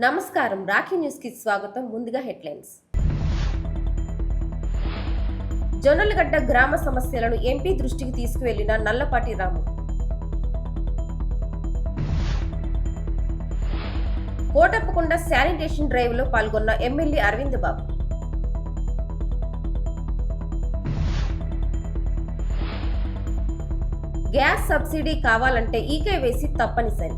నమస్కారం, రాఖీ న్యూస్ కి స్వాగతం. ముందుగా హెడ్లైన్స్. జొన్నలగడ్డ గ్రామ సమస్యలను ఎంపీ దృష్టికి తీసుకువెళ్లిన నల్లపాటి రాము. కోటప్పకొండ శానిటేషన్ డ్రైవ్ లో పాల్గొన్న ఎమ్మెల్యే అరవింద్ బాబు. గ్యాస్ సబ్సిడీ కావాలంటే ఈకేవైసీ తప్పనిసరి.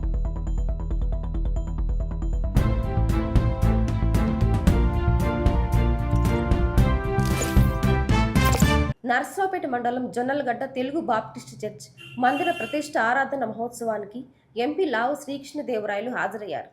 నర్సరావుపేట మండలం జొన్నలగడ్డ తెలుగు బాప్టిస్ట్ చర్చ్ మందిర ప్రతిష్ఠ ఆరాధన మహోత్సవానికి ఎంపీ లావు శ్రీకృష్ణదేవరాయలు హాజరయ్యారు.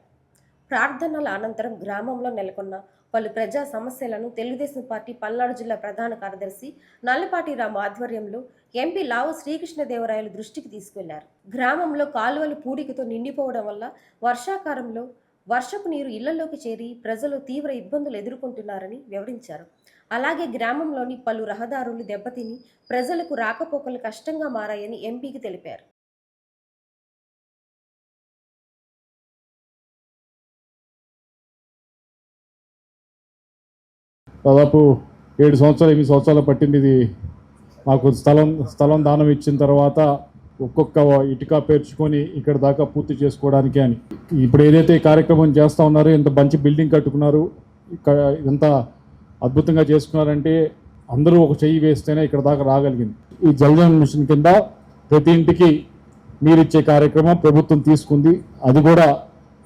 ప్రార్థనల అనంతరం గ్రామంలో నెలకొన్న పలు ప్రజా సమస్యలను తెలుగుదేశం పార్టీ పల్నాడు జిల్లా ప్రధాన కార్యదర్శి నల్లపాటి రాము ఆధ్వర్యంలో ఎంపీ లావు శ్రీకృష్ణదేవరాయలు దృష్టికి తీసుకెళ్లారు. గ్రామంలో కాలువలు పూడికతో నిండిపోవడం వల్ల వర్షాకాలంలో వర్షపు నీరు ఇళ్లలోకి చేరి ప్రజలు తీవ్ర ఇబ్బందులు ఎదుర్కొంటున్నారని వివరించారు. అలాగే గ్రామంలోని పలు రహదారులు దెబ్బతిని ప్రజలకు రాకపోకలు కష్టంగా మారాయని ఎంపీకి తెలిపారు. దాదాపు 7 సంవత్సరాలు 8 సంవత్సరాలు పట్టింది. ఇది మాకు స్థలం దానం ఇచ్చిన తర్వాత ఒక్కొక్క ఇటుక పేర్చుకొని ఇక్కడ దాకా పూర్తి చేసుకోవడానికి అని ఇప్పుడు ఏదైతే కార్యక్రమం చేస్తూ ఉన్నారో, ఎంత మంచి బిల్డింగ్ కట్టుకున్నారు, ఎంత అద్భుతంగా చేసుకున్నారంటే అందరూ ఒక చెయ్యి వేస్తేనే ఇక్కడ దాకా రాగలిగింది. ఈ జలజీవన్ మిషన్ కింద ప్రతి ఇంటికి నీరిచ్చే కార్యక్రమం ప్రభుత్వం తీసుకుంది. అది కూడా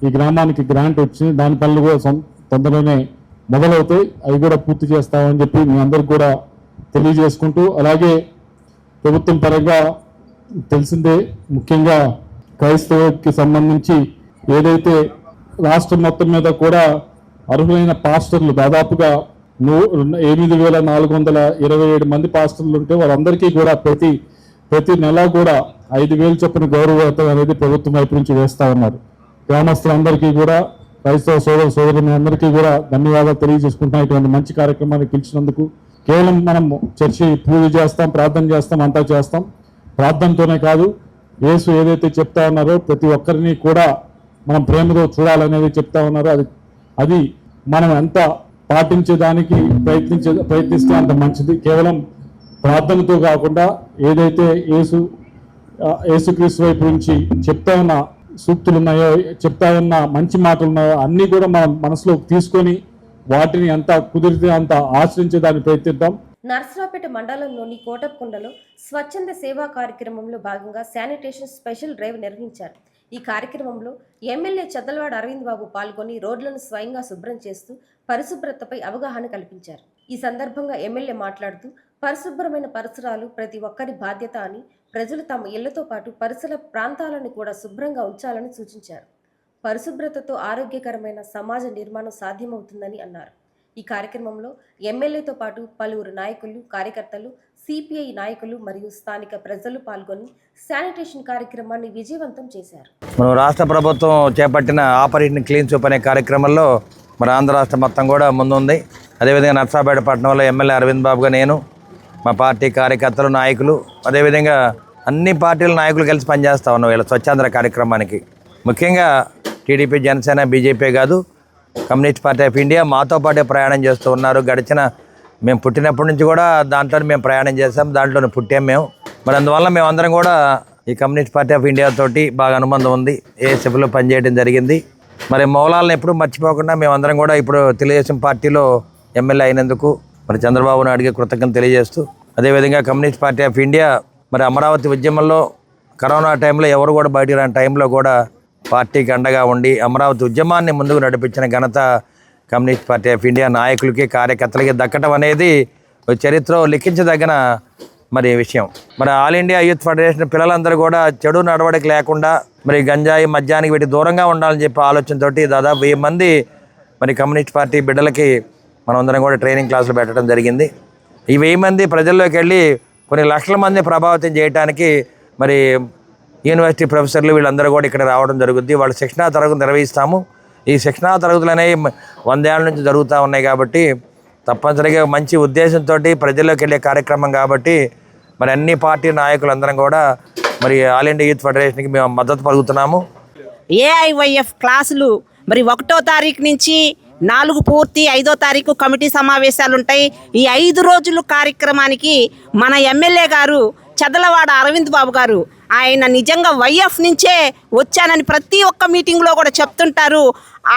ఈ గ్రామానికి గ్రాంట్ వచ్చింది. దాని పనులు కూడా తొందరలోనే మొదలవుతాయి. అవి కూడా పూర్తి చేస్తామని చెప్పి మీ అందరికి కూడా తెలియజేసుకుంటూ, అలాగే ప్రభుత్వం పరంగా తెలిసిందే, ముఖ్యంగా క్రైస్తవుకి సంబంధించి ఏదైతే రాష్ట్రం మొత్తం మీద కూడా అర్హులైన పాస్టర్లు దాదాపుగా 8,427 మంది పాస్టర్లు ఉంటే వాళ్ళందరికీ కూడా ప్రతి నెల కూడా 5,000 చొప్పున గౌరవవేతనం అనేది ప్రభుత్వం వైపు నుంచి వేస్తా ఉన్నారు. గ్రామస్తులందరికీ కూడా, క్రైస్తవ సోదరులందరికీ కూడా ధన్యవాదాలు తెలియజేసుకుంటున్నాం. ఇటువంటి మంచి కార్యక్రమాన్ని పిలిచినందుకు. కేవలం మనం చర్చి పూజ చేస్తాం, ప్రార్థన చేస్తాం, అంతా చేస్తాం. ప్రార్థనతోనే కాదు, యేసు ఏదైతే చెప్తా ఉన్నారో ప్రతి ఒక్కరిని కూడా మనం ప్రేమతో చూడాలనేది చెప్తా ఉన్నారు. అది మనం ఎంత పాటించేదానికి ప్రయత్నిస్తే అంత మంచిది. కేవలం ప్రార్థనతో కాకుండా ఏదైతే యేసుక్రీస్తు వైపు నుంచి చెప్తా ఉన్న సూక్తులు ఉన్నాయో, చెప్తా ఉన్న మంచి మాటలు ఉన్నాయో అన్నీ కూడా మనం మనసులోకి తీసుకొని వాటిని ఎంత కుదిరితే అంత ఆచరించేదాన్ని ప్రయత్నిద్దాం. నర్సరావుపేట మండలంలోని కోటప్పకొండలో స్వచ్ఛంద సేవా కార్యక్రమంలో భాగంగా శానిటేషన్ స్పెషల్ డ్రైవ్ నిర్వహించారు. ఈ కార్యక్రమంలో ఎమ్మెల్యే చదలవాడ అరవింద్ బాబు పాల్గొని రోడ్లను స్వయంగా శుభ్రం చేస్తూ పరిశుభ్రతపై అవగాహన కల్పించారు. ఈ సందర్భంగా ఎమ్మెల్యే మాట్లాడుతూ, పరిశుభ్రమైన పరిసరాలు ప్రతి ఒక్కరి బాధ్యత అని, ప్రజలు తమ ఇళ్లతో పాటు పరిసర ప్రాంతాలను కూడా శుభ్రంగా ఉంచాలని సూచించారు. పరిశుభ్రతతో ఆరోగ్యకరమైన సమాజ నిర్మాణం సాధ్యమవుతుందని అన్నారు. ఈ కార్యక్రమంలో ఎమ్మెల్యేతో పాటు పలువురు నాయకులు, కార్యకర్తలు, సిపిఐ నాయకులు మరియు స్థానిక ప్రజలు పాల్గొని శానిటేషన్ కార్యక్రమాన్ని విజయవంతం చేశారు. మనం రాష్ట్ర ప్రభుత్వం చేపట్టిన ఆపరేషన్ క్లీన్ స్వీప్ అనే కార్యక్రమంలో మన ఆంధ్ర రాష్ట్రం మొత్తం కూడా ముందుంది. అదేవిధంగా నర్సరావుపేట పట్టణంలో ఎమ్మెల్యే అరవింద్ బాబుగా నేను, మా పార్టీ కార్యకర్తలు, నాయకులు, అదేవిధంగా అన్ని పార్టీల నాయకులు కలిసి పనిచేస్తూ ఉన్నాం వీళ్ళ స్వచ్ఛాంధ్ర కార్యక్రమానికి. ముఖ్యంగా టీడీపీ, జనసేన, బీజేపీ కాదు, కమ్యూనిస్ట్ పార్టీ ఆఫ్ ఇండియా మాతో పాటే ప్రయాణం చేస్తూ ఉన్నారు. మేము పుట్టినప్పటి నుంచి కూడా దాంట్లో మేము ప్రయాణం చేస్తాం, దాంట్లోనే పుట్టాం మేము. మరి అందువల్ల మేమందరం కూడా ఈ కమ్యూనిస్ట్ పార్టీ ఆఫ్ ఇండియా తోటి బాగా అనుబంధం ఉంది. ఏఎస్ఎఫ్లో పనిచేయడం జరిగింది. మరి మూలాలను ఎప్పుడూ మర్చిపోకుండా మేమందరం కూడా ఇప్పుడు తెలుగుదేశం పార్టీలో ఎమ్మెల్యే అయినందుకు మరి చంద్రబాబు నాయుడుకి కృతజ్ఞతలు తెలియజేస్తూ, అదేవిధంగా కమ్యూనిస్ట్ పార్టీ ఆఫ్ ఇండియా మరి అమరావతి ఉద్యమంలో కరోనా టైంలో ఎవరు కూడా బయటికి రాని టైంలో కూడా పార్టీకి అండగా ఉండి అమరావతి ఉద్యమాన్ని ముందుకు నడిపించిన ఘనత కమ్యూనిస్ట్ పార్టీ ఆఫ్ ఇండియా నాయకులకి, కార్యకర్తలకి దక్కడం అనేది చరిత్రలో లిఖించదగిన మరి విషయం. మరి ఆల్ ఇండియా యూత్ ఫెడరేషన్ పిల్లలందరూ కూడా చెడు నడవడిక లేకుండా మరి గంజాయి, మద్యానికి వీటి దూరంగా ఉండాలని చెప్పి ఆలోచనతోటి దాదాపు 1000 మంది మరి కమ్యూనిస్ట్ పార్టీ బిడ్డలకి మనమందరం కూడా ట్రైనింగ్ క్లాసులు పెట్టడం జరిగింది. ఈ 1000 మంది ప్రజల్లోకి వెళ్ళి కొన్ని లక్షల మంది ప్రభావితం చేయడానికి మరి యూనివర్సిటీ ప్రొఫెసర్లు వీళ్ళందరూ కూడా ఇక్కడ రావడం జరుగుద్ది. వాళ్ళు శిక్షణా తరగతులు నిర్వహిస్తాము. ఈ శిక్షణా తరగతులు అనేవి 100 ఏళ్ళ నుంచి జరుగుతూ ఉన్నాయి కాబట్టి తప్పనిసరిగా మంచి ఉద్దేశంతో ప్రజల్లోకి వెళ్ళే కార్యక్రమం కాబట్టి మరి అన్ని పార్టీ నాయకులందరం కూడా మరి ఆల్ ఇండియా యూత్ ఫెడరేషన్కి మేము మద్దతు పలుకుతున్నాము. ఏఐవైఎఫ్ క్లాసులు మరి 1వ తారీఖు నుంచి 4 పూర్తి 5వ తారీఖు కమిటీ సమావేశాలు ఉంటాయి. ఈ 5 రోజులు కార్యక్రమానికి మన ఎమ్మెల్యే గారు చదలవాడ అరవింద్ బాబు గారు ఆయన నిజంగా వైఎఫ్ నుంచే వచ్చానని ప్రతి ఒక్క మీటింగ్లో కూడా చెప్తుంటారు.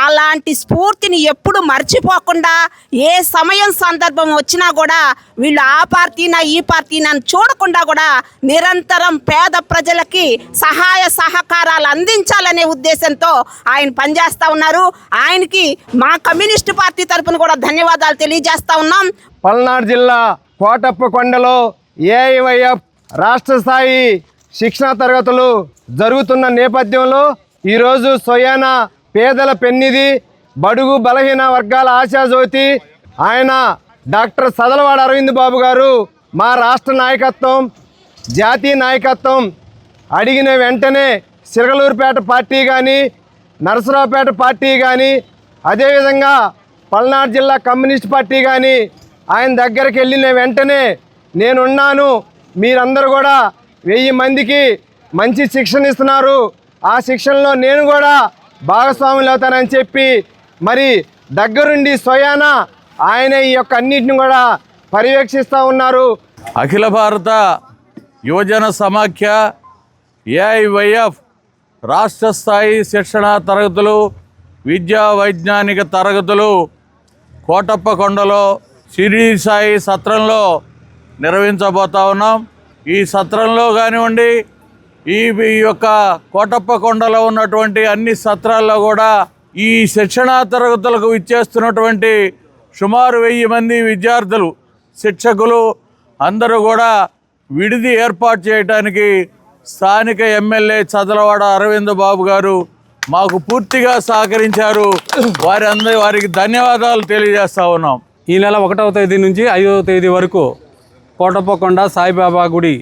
అలాంటి స్ఫూర్తిని ఎప్పుడు మర్చిపోకుండా ఏ సమయం సందర్భం వచ్చినా కూడా వీళ్ళు ఆ పార్టీనా ఈ పార్టీనా అని చూడకుండా కూడా నిరంతరం పేద ప్రజలకి సహాయ సహకారాలు అందించాలనే ఉద్దేశంతో ఆయన పనిచేస్తూ ఉన్నారు. ఆయనకి మా కమ్యూనిస్టు పార్టీ తరఫున కూడా ధన్యవాదాలు తెలియజేస్తా ఉన్నాం. పల్నాడు జిల్లా కోటప్పకొండలో ఏఐవైఎఫ్ రాష్ట్ర స్థాయి శిక్షణా తరగతులు జరుగుతున్న నేపథ్యంలో ఈరోజు సొయానా పేదల పెన్నిధి, బడుగు బలహీన వర్గాల ఆశాజ్యోతి ఆయన డాక్టర్ చదలవాడ అరవింద్ బాబు గారు మా రాష్ట్ర నాయకత్వం, జాతీయ నాయకత్వం అడిగిన వెంటనే సిరగలూరుపేట పార్టీ కానీ, నరసరావుపేట పార్టీ కానీ, అదేవిధంగా పల్నాడు జిల్లా కమ్యూనిస్ట్ పార్టీ కానీ ఆయన దగ్గరికి వెళ్ళిన వెంటనే నేనున్నాను, మీరందరూ కూడా 1000 మందికి మంచి శిక్షణ ఇస్తున్నారు, ఆ శిక్షణలో నేను కూడా భాగస్వాములు అవుతానని చెప్పి మరి దగ్గరుండి స్వయాన ఆయన ఈ యొక్క అన్నిటిని కూడా పర్యవేక్షిస్తూ ఉన్నారు. అఖిల భారత యువజన సమాఖ్య ఏఐవైఎఫ్ రాష్ట్ర స్థాయి శిక్షణ తరగతులు, విద్యా వైజ్ఞానిక తరగతులు కోటప్పకొండలో షిరిడి సాయి సత్రంలో నిర్వహించబోతా ఉన్నాం. ఈ సత్రంలో కానివ్వండి, ఈ యొక్క కోటప్పకొండలో ఉన్నటువంటి అన్ని సత్రాల్లో కూడా ఈ శిక్షణా తరగతులకు ఇచ్చేస్తున్నటువంటి సుమారు 1000 మంది విద్యార్థులు, శిక్షకులు అందరూ కూడా విడిది ఏర్పాటు చేయడానికి స్థానిక ఎమ్మెల్యే చదలవాడ అరవింద్ బాబు గారు మాకు పూర్తిగా సహకరించారు. వారికి ధన్యవాదాలు తెలియజేస్తా ఉన్నాం. ఈ నెల 1వ తేదీ నుంచి 5వ తేదీ వరకు కోటప్పకొండ సాయిబాబా గుడి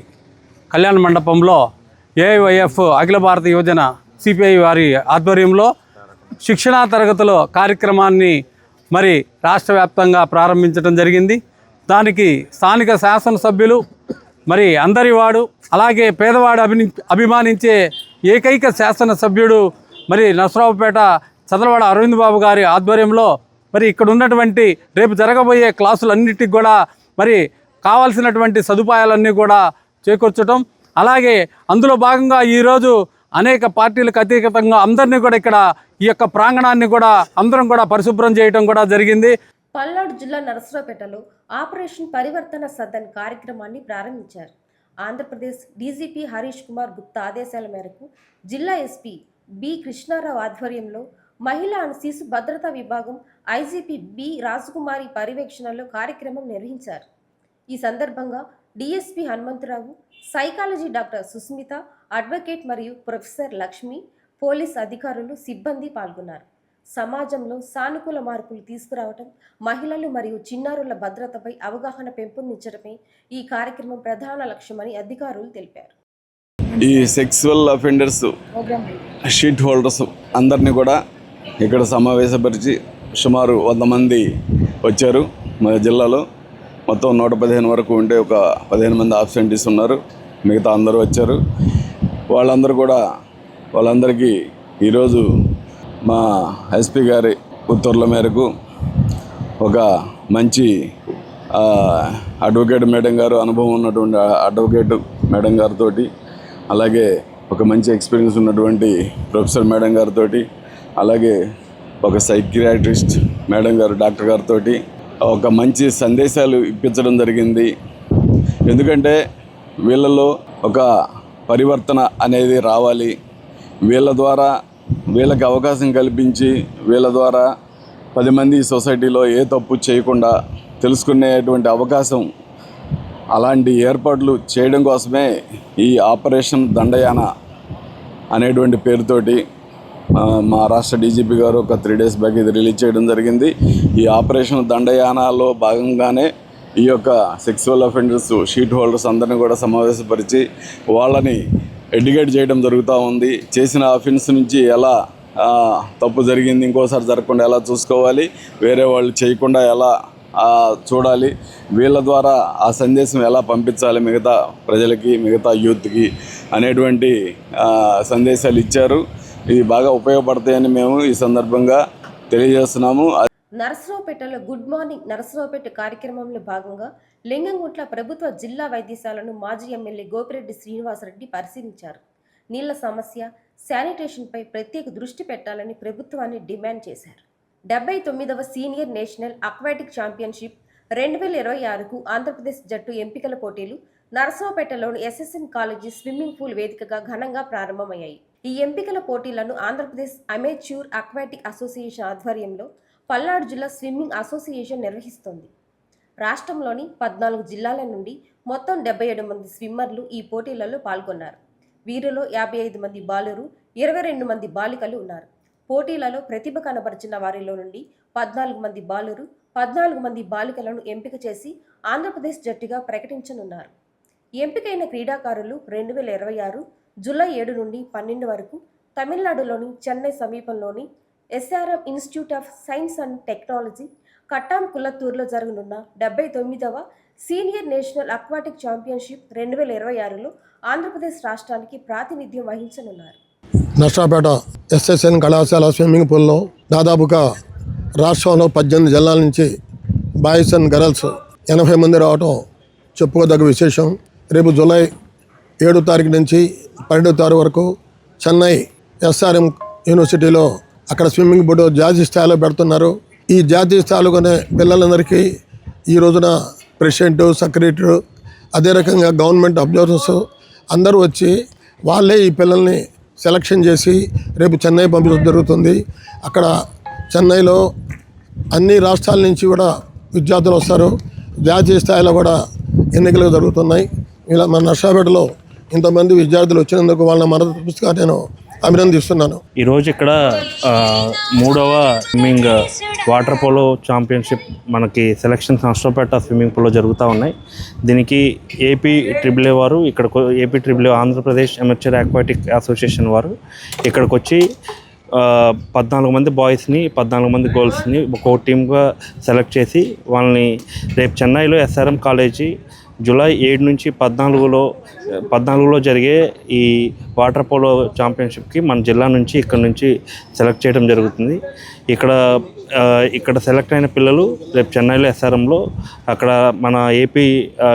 కళ్యాణ మండపంలో ఏఐవైఎఫ్ అఖిల భారత యువజన సిపిఐ వారి ఆధ్వర్యంలో శిక్షణా తరగతుల కార్యక్రమాన్ని మరి రాష్ట్ర వ్యాప్తంగా ప్రారంభించడం జరిగింది. దానికి స్థానిక శాసనసభ్యులు మరి అందరివాడు, అలాగే పేదవాడు అభిమానించే ఏకైక శాసనసభ్యుడు మరి నరసరావుపేట చదలవాడ అరవింద్ బాబు గారి ఆధ్వర్యంలో మరి ఇక్కడ ఉన్నటువంటి రేపు జరగబోయే క్లాసులన్నిటికి కూడా మరి కావాల్సినటువంటి సదుపాయాలన్నీ కూడా చేకూర్చడం, అలాగే అందులో భాగంగా ఈరోజు అనేక పార్టీలకు అతీతంగా అందరినీ కూడా ఇక్కడ ఈ యొక్క ప్రాంగణాన్ని కూడా అందరం కూడా పరిశుభ్రం చేయడం కూడా జరిగింది. పల్నాడు జిల్లా నరసరావుపేటలో ఆపరేషన్ పరివర్తన సదన్ కార్యక్రమాన్ని ప్రారంభించారు. ఆంధ్రప్రదేశ్ డీజీపీ హరీష్ కుమార్ గుప్తా ఆదేశాల మేరకు జిల్లా ఎస్పీ బి కృష్ణారావు ఆధ్వర్యంలో మహిళా అండ్ శిశు భద్రతా విభాగం ఐజీపీ బి రాజకుమారి పర్యవేక్షణలో కార్యక్రమం నిర్వహించారు. ఈ సందర్భంగా DSP Hanumantharao, psychology doctor Sushmita, advocate మరియు ప్రొఫెసర్ లక్ష్మి, పోలీస్ అధికారులు, సిబ్బంది పాల్గొన్నారు. సమాజంలో సానుకూల మార్పులు తీసుకురావటం, మహిళలు మరియు చిన్నారుల భద్రతపై అవగాహన పెంపొందించడమే ఈ కార్యక్రమం ప్రధాన లక్ష్యమని అధికారులు తెలిపారు. ఈ సెక్సువల్ అఫెండర్స్ షీట్ హోల్డర్స్ అందరినీ కూడా ఇక్కడ సమావేశపరిచి సుమారు 100 మంది వచ్చారు. మన జిల్లాలో మొత్తం 115 వరకు ఉంటే ఒక 15 మంది ఆబ్సెంటీస్ ఉన్నారు, మిగతా అందరూ వచ్చారు. వాళ్ళందరికీ ఈరోజు మా ఎస్పీ గారి ఉత్తర్వుల మేరకు ఒక మంచి అడ్వకేట్ మేడం గారు, అనుభవం ఉన్నటువంటి అడ్వకేట్ మేడం గారితో, అలాగే ఒక మంచి ఎక్స్పీరియన్స్ ఉన్నటువంటి ప్రొఫెసర్ మేడం గారితో, అలాగే ఒక సైకియాట్రిస్ట్ మేడం గారు డాక్టర్ గారితో ఒక మంచి సందేశాలు ఇప్పించడం జరిగింది. ఎందుకంటే వీళ్ళలో ఒక పరివర్తన అనేది రావాలి, వీళ్ళ ద్వారా వీళ్ళకి అవకాశం కల్పించి వీళ్ళ ద్వారా 10 మంది సొసైటీలో ఏ తప్పు చేయకుండా తెలుసుకునేటువంటి అవకాశం, అలాంటి ఏర్పాట్లు చేయడం కోసమే ఈ ఆపరేషన్ దండయాన అనేటువంటి పేరుతోటి మా రాష్ట్ర డీజీపీ గారు ఒక 3 days బ్యాక్ ఇది రిలీజ్ చేయడం జరిగింది. ఈ ఆపరేషన్ దండయానాలో భాగంగానే ఈ యొక్క సెక్సువల్ అఫెండర్స్ షీట్ హోల్డర్స్ అందరినీ కూడా సమావేశపరిచి వాళ్ళని ఎడ్యుకేట్ చేయడం జరుగుతూ ఉంది. చేసిన అఫెన్స్ నుంచి ఎలా తప్పు జరిగింది ఇంకోసారి జరగకుండా ఎలా చూసుకోవాలి, వేరే వాళ్ళు చేయకుండా ఎలా చూడాలి, వీళ్ళ ద్వారా ఆ సందేశం ఎలా పంపించాలి మిగతా ప్రజలకి, మిగతా యూత్కి అనేటువంటి సందేశాలు ఇచ్చారు. ఇది బాగా ఉపయోగపడతాయని మేము ఈ సందర్భంగా తెలియజేస్తున్నాము. నరసరావుపేటలో గుడ్ మార్నింగ్ నరసరావుపేట కార్యక్రమంలో భాగంగా లింగంగుట్ల ప్రభుత్వ జిల్లా వైద్యశాలను మాజీ ఎమ్మెల్యే గోపిరెడ్డి శ్రీనివాసరెడ్డి పరిశీలించారు. నీళ్ల సమస్య, శానిటేషన్పై ప్రత్యేక దృష్టి పెట్టాలని ప్రభుత్వాన్ని డిమాండ్ చేశారు. 79వ సీనియర్ నేషనల్ అక్వాటిక్ ఛాంపియన్షిప్ 2026కు ఆంధ్రప్రదేశ్ జట్టు ఎంపికల పోటీలు నరసరావుపేటలోని ఎస్ఎస్ఎన్ కాలేజీ స్విమ్మింగ్ పూల్ వేదికగా ఘనంగా ప్రారంభమయ్యాయి. ఈ ఎంపికల పోటీలను ఆంధ్రప్రదేశ్ అమేచ్యూర్ అక్వాటిక్ అసోసియేషన్ ఆధ్వర్యంలో పల్నాడు జిల్లా స్విమ్మింగ్ అసోసియేషన్ నిర్వహిస్తోంది. రాష్ట్రంలోని 14 జిల్లాల నుండి మొత్తం 77 మంది స్విమ్మర్లు ఈ పోటీలలో పాల్గొన్నారు. వీరిలో 55 మంది బాలురు, 22 మంది బాలికలు ఉన్నారు. పోటీలలో ప్రతిభ కనబరిచిన వారిలో నుండి 14 మంది బాలురు, 14 మంది బాలికలను ఎంపిక చేసి ఆంధ్రప్రదేశ్ జట్టుగా ప్రకటించనున్నారు. ఎంపికైన క్రీడాకారులు 2026 జూలై 7 నుండి 12 వరకు తమిళనాడులోని చెన్నై సమీపంలోని SRM institute of science and technology కట్టాం కుల్లత్తూరులో జరగనున్న 79వ సీనియర్ నేషనల్ అక్వాటిక్ ఛాంపియన్షిప్ 2026లో ఆంధ్రప్రదేశ్ రాష్ట్రానికి ప్రాతినిధ్యం వహించనున్నారు. నర్సాపేట ఎస్ఎస్ఎన్ కళాశాల స్విమ్మింగ్ పూల్లో దాదాపుగా రాష్ట్రంలో 18 జిల్లాల నుంచి బాయ్స్ అండ్ గర్ల్స్ 80 మంది రావటం చెప్పుకోదగ్గ విశేషం. రేపు జూలై 7 తారీఖు నుంచి 12 తారీఖు వరకు చెన్నై ఎస్ఆర్ఎం యూనివర్సిటీలో అక్కడ స్విమ్మింగ్ బోర్డు జాతీయ స్థాయిలో పెడుతున్నారు. ఈ జాతీయ స్థాయిలోనే పిల్లలందరికీ ఈ రోజున ప్రెసిడెంట్, సెక్రటరీ, అదే రకంగా గవర్నమెంట్ అబ్జర్వర్స్ అందరూ వచ్చి వాళ్ళే ఈ పిల్లల్ని సెలక్షన్ చేసి రేపు చెన్నై పంపించడం జరుగుతుంది. అక్కడ చెన్నైలో అన్ని రాష్ట్రాల నుంచి కూడా విద్యార్థులు వస్తారు. జాతీయ స్థాయిలో కూడా ఎన్నికలు జరుగుతున్నాయి. ఇలా మన నర్సాపేటలో ఇంతమంది విద్యార్థులు వచ్చినందుకు వాళ్ళ మనస్ఫూర్తిగా నేను అభినందిస్తున్నాను. ఈరోజు ఇక్కడ 3వ స్విమ్మింగ్ వాటర్ పోలో ఛాంపియన్షిప్ మనకి సెలక్షన్స్ నర్సాపేట స్విమ్మింగ్ పూల్లో జరుగుతూ ఉన్నాయి. దీనికి ఏపీ AAA వారు AP AAA Andhra Pradesh amateur aquatic association వారు ఇక్కడికి వచ్చి 14 మంది బాయ్స్ని 14 మంది గర్ల్స్ని ఒక టీమ్గా సెలెక్ట్ చేసి వాళ్ళని రేపు చెన్నైలో ఎస్ఆర్ఎం కాలేజీ జూలై 7 నుంచి 14లో జరిగే ఈ వాటర్ పోలో ఛాంపియన్షిప్కి మన జిల్లా నుంచి ఇక్కడ నుంచి సెలెక్ట్ చేయడం జరుగుతుంది. ఇక్కడ సెలెక్ట్ అయిన పిల్లలు రేపు చెన్నైలో ఎస్ఆర్ఎంలో అక్కడ మన ఏపీ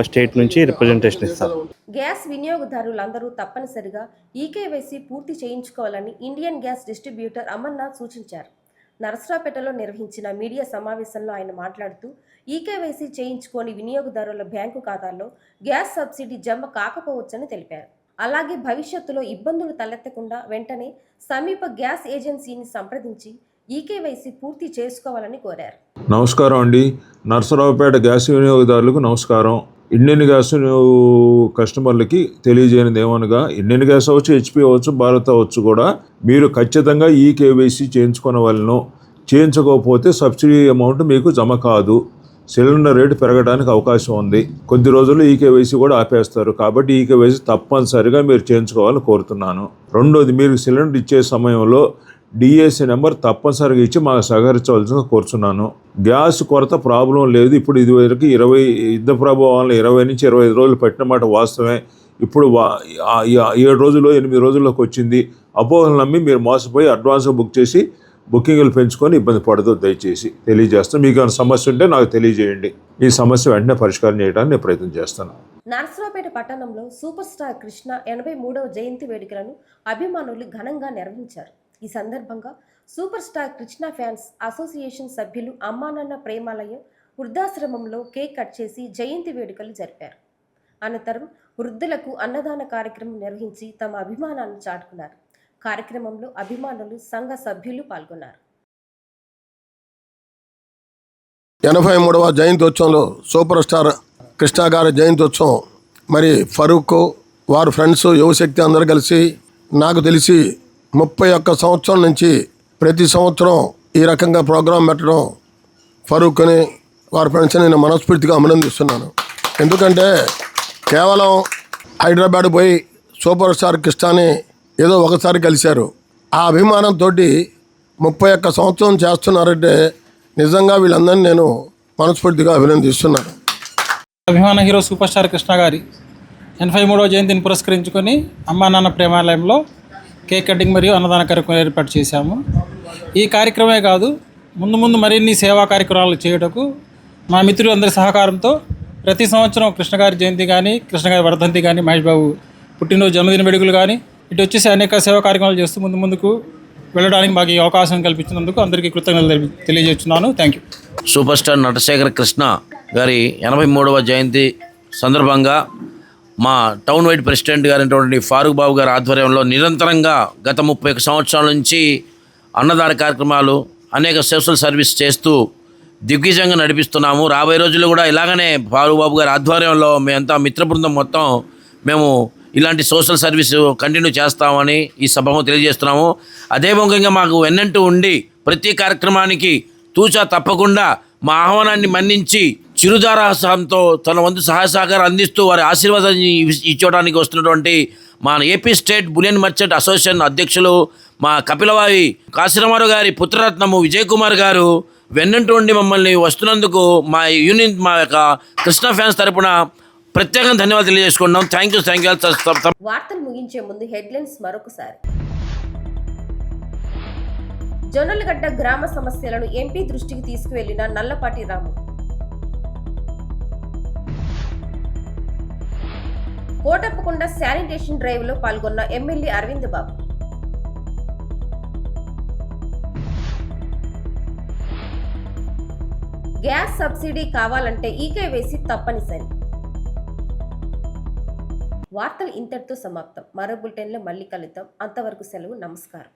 స్టేట్ నుంచి రిప్రజెంటేషన్ ఇస్తారు. గ్యాస్ వినియోగదారులందరూ తప్పనిసరిగా ఈకేవైసీ పూర్తి చేయించుకోవాలని ఇండియన్ గ్యాస్ డిస్ట్రిబ్యూటర్ అమర్నాథ్ సూచించారు. నరసరావుపేటలో నిర్వహించిన మీడియా సమావేశంలో ఆయన మాట్లాడుతూ ఈకేవైసీ చేయించుకొని వినియోగదారుల బ్యాంకు ఖాతాల్లో గ్యాస్ సబ్సిడీ జమ కాకపోవచ్చని తెలిపారు. అలాగే భవిష్యత్తులో ఇబ్బందులు తలెత్తకుండా వెంటనే సమీప గ్యాస్ ఏజెన్సీని సంప్రదించి ఈకేవైసీ పూర్తి చేసుకోవాలని కోరారు. నమస్కారం అండి. నరసరావుపేట గ్యాస్ వినియోగదారులకు నమస్కారం. ఇండియన్ గ్యాస్ కస్టమర్లకి తెలియజేయనిది ఏమనగా, ఇండియన్ గ్యాస్ అవచ్చు, హెచ్పి అవచ్చు, భారత్ అవచ్చు కూడా మీరు ఖచ్చితంగా ఈకేవైసీ చేయించుకోవాలను. చేయించుకోకపోతే సబ్సిడీ అమౌంట్ మీకు జమ కాదు. సిలిండర్ రేటు పెరగడానికి అవకాశం ఉంది. కొద్ది రోజుల్లో ఈకేవైసీ కూడా ఆపేస్తారు. కాబట్టి ఈకేవైసీ తప్పనిసరిగా మీరు చేయించుకోవాలని కోరుతున్నాను. రెండోది, మీరు సిలిండర్ ఇచ్చే సమయంలో డిఎస్సి నెంబర్ తప్పనిసరిగా ఇచ్చి మాకు సహకరించవలసిందిగా కోరుచున్నాను. గ్యాస్ కొరత ప్రాబ్లం లేదు. ఇప్పుడు ఇదివరకు యుద్ధ ప్రభావం 20 నుంచి 25 రోజులు పట్టినమాట వాస్తవమే. ఇప్పుడు 7 రోజుల్లో 8 రోజుల్లోకి వచ్చింది. అపోహలు నమ్మి మీరు మోసపోయి అడ్వాన్స్గా బుక్ చేసి బుకింగ్లు పెంచుకొని ఇబ్బంది పడదు. దయచేసి తెలియజేస్తాను. మీకు ఏమైనా సమస్య ఉంటే నాకు తెలియజేయండి. ఈ సమస్య వెంటనే పరిష్కారం చేయడానికి నేను ప్రయత్నం చేస్తాను. నరసరావుపేట పట్టణంలో సూపర్ స్టార్ కృష్ణ 83వ జయంతి వేడుకలను అభిమానులు ఘనంగా నిర్వహించారు. ఈ సందర్భంగా super star Krishna fans association సభ్యులు అమ్మానాన్న ప్రేమాలయం వృద్ధాశ్రమంలో కేక్ కట్ చేసి జయంతి వేడుకలు జరిపారు. అనంతరం వృద్ధులకు అన్నదాన కార్యక్రమం నిర్వహించి తమ అభిమానాన్ని చాటుకున్నారు. కార్యక్రమంలో అభిమానులు, సంఘ సభ్యులు పాల్గొన్నారు. 83వ జయంతోత్సవంలో సూపర్ స్టార్ కృష్ణ గారి జయంతోత్సవం మరి ఫరూక్ వారి ఫ్రెండ్స్ యువశక్తి అందరూ కలిసి నాకు తెలిసి 31 సంవత్సరం నుంచి ప్రతి సంవత్సరం ఈ రకంగా ప్రోగ్రాం పెట్టడం ఫరూక్ని వారి ఫ్రెండ్స్ని నేను మనస్ఫూర్తిగా అభినందిస్తున్నాను. ఎందుకంటే కేవలం హైదరాబాద్ పోయి సూపర్ స్టార్ కృష్ణని ఏదో ఒకసారి కలిశారు. ఆ అభిమానంతో 31 సంవత్సరం చేస్తున్నారంటే నిజంగా వీళ్ళందరినీ నేను మనస్ఫూర్తిగా అభినందిస్తున్నాను. అభిమాన హీరో సూపర్ స్టార్ కృష్ణ గారి 83వ జయంతిని పురస్కరించుకొని అమ్మా నాన్న ప్రేమాలయంలో కేక్ కటింగ్ మరియు అన్నదాన కార్యక్రమం ఏర్పాటు చేశాము. ఈ కార్యక్రమమే కాదు, ముందు మరిన్ని సేవా కార్యక్రమాలు చేయుటకు మా మిత్రులందరి సహకారంతో ప్రతి సంవత్సరం కృష్ణగారి జయంతి కానీ, కృష్ణగారి వర్ధంతి కానీ, మహేష్ బాబు పుట్టినరోజు జన్మదిన వేడుకలు కానీ ఇటు వచ్చేసి అనేక సేవా కార్యక్రమాలు చేస్తూ ముందుకు వెళ్ళడానికి మాకు ఈ అవకాశం కల్పించినందుకు అందరికీ కృతజ్ఞతలు తెలియజేస్తున్నాను. Thank you. Super star Natasekhara Krishna గారి 83వ జయంతి సందర్భంగా మా టౌన్ వైడ్ ప్రెసిడెంట్ గారైనటువంటి ఫారూక్ బాబు గారి ఆధ్వర్యంలో నిరంతరంగా గత 31 సంవత్సరాల నుంచి అన్నదాన కార్యక్రమాలు, అనేక సోషల్ సర్వీస్ చేస్తూ దిగ్విజయంగా నడిపిస్తున్నాము. రాబోయే రోజుల్లో కూడా ఇలాగనే ఫారూక్ బాబు గారి ఆధ్వర్యంలో మేమంతా మిత్ర బృందం మొత్తం మేము ఇలాంటి సోషల్ సర్వీస్ కంటిన్యూ చేస్తామని ఈ సభకు తెలియజేస్తున్నాము. అదే ముఖ్యంగా మాకు వెన్నంటూ ఉండి ప్రతి కార్యక్రమానికి తూచా తప్పకుండా మా ఆహ్వానాన్ని మన్నించి చిరుధారాసంతో తన వంతు సహాయ సహకారం అందిస్తూ వారి ఆశీర్వాదాన్ని ఇచ్చడానికి వస్తున్నటువంటి మా AP state bullion merchant association అధ్యక్షులు మా కపిలవాయి కాశీరామారావు గారి పుత్రరత్నము విజయ్ కుమార్ గారు వెన్నంటూ ఉండి మమ్మల్ని వస్తున్నందుకు మా యూనియన్, మా యొక్క కృష్ణ ఫ్యాన్స్ తరపున ప్రత్యేకంగా ధన్యవాదాలు తెలియజేసుకుంటున్నాం. Thank you. వార్తలు ముగించే ముందు హెడ్లైన్స్ మరొకసారి. జొన్నలగడ్డ గ్రామ సమస్యలను ఎంపీ దృష్టికి తీసుకువెళ్లిన నల్లపాటి రాము. కోటప్పకొండ శానిటేషన్ డ్రైవ్ లో పాల్గొన్న ఎమ్మెల్యే అరవింద్ బాబు. గ్యాస్ సబ్సిడీ కావాలంటే ఈకేవైసీ తప్పనిసరి. వార్తలు ఇంతటితో సమాప్తం. మరో బులెటిన్లో మళ్ళీ కలుద్దాం. అంతవరకు సెలవు. నమస్కారం.